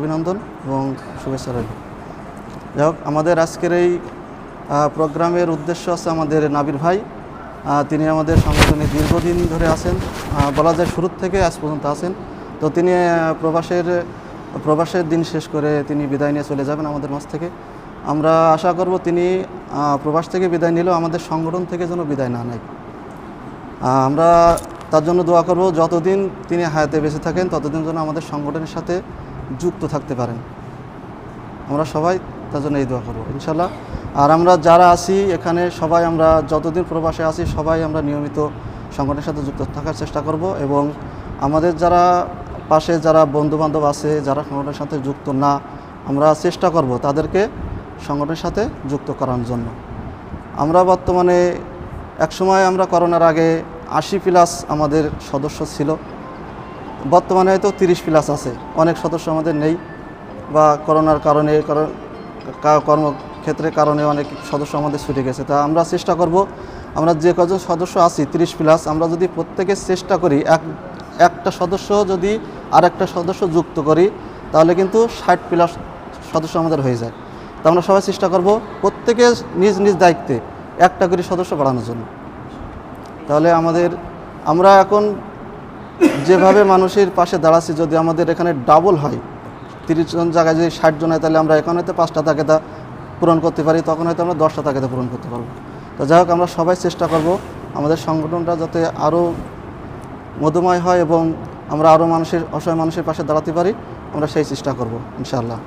অভিনন্দন এবং শুভেচ্ছা রইল। যাই হোক, আমাদের আজকের এই প্রোগ্রামের উদ্দেশ্য আছে আমাদের নাবির ভাই। তিনি আমাদের সংগঠনে দীর্ঘদিন ধরে আছেন, বলা যায় শুরু থেকে আজ পর্যন্ত আছেন। তো তিনি প্রবাসের দিন শেষ করে তিনি বিদায় নিয়ে চলে যাবেন আমাদের মাঝ থেকে। আমরা আশা করব তিনি প্রবাস থেকে বিদায় নিলেও আমাদের সংগঠন থেকে যেন বিদায় না নেয়। আমরা তার জন্য দোয়া করব, যতদিন তিনি হায়াতে বেঁচে থাকেন ততদিন যেন আমাদের সংগঠনের সাথে যুক্ত থাকতে পারেন। আমরা সবাই তার জন্য এই দোয়া করব ইনশাল্লাহ। আর আমরা যারা আছি এখানে সবাই, আমরা যতদিন প্রবাসে আছি সবাই আমরা নিয়মিত সংগঠনের সাথে যুক্ত থাকার চেষ্টা করব এবং আমাদের যারা পাশে যারা বন্ধুবান্ধব আছে যারা সংগঠনের সাথে যুক্ত না, আমরা চেষ্টা করব তাদেরকে সংগঠনের সাথে যুক্ত করার জন্য। আমরা বর্তমানে একসময় আমরা করোনার আগে 80+ আমাদের সদস্য ছিল, বর্তমানে হয়তো 30+ আছে। অনেক সদস্য আমাদের নেই বা করোনার কারণে কর্মক্ষেত্রের কারণে অনেক সদস্য আমাদের ছুটে গেছে। তা আমরা চেষ্টা করব, আমরা যে কজন সদস্য আছি 30+, আমরা যদি প্রত্যেকে চেষ্টা করি একটা সদস্য যদি আরেকটা সদস্য যুক্ত করি তাহলে কিন্তু 60+ সদস্য আমাদের হয়ে যায়। তা আমরা সবাই চেষ্টা করব প্রত্যেকে নিজ নিজ দায়িত্বে একটা করে সদস্য বাড়ানোর জন্য। তাহলে আমরা এখন যেভাবে মানুষের পাশে দাঁড়াচ্ছি, যদি আমাদের এখানে ডাবল হয়, 30 জন জায়গায় যদি 60 জন হয়, তাহলে আমরা এখানে হয়তো 5টা তাগিদা পূরণ করতে পারি, তখন হয়তো আমরা 10টা তাগিদা পূরণ করতে পারবো। তো যাই হোক, আমরা সবাই চেষ্টা করব আমাদের সংগঠনটা যাতে আরও মধুময় হয় এবং আমরা আরও অসহায় মানুষের পাশে দাঁড়াতে পারি, আমরা সেই চেষ্টা করব ইনশাআল্লাহ।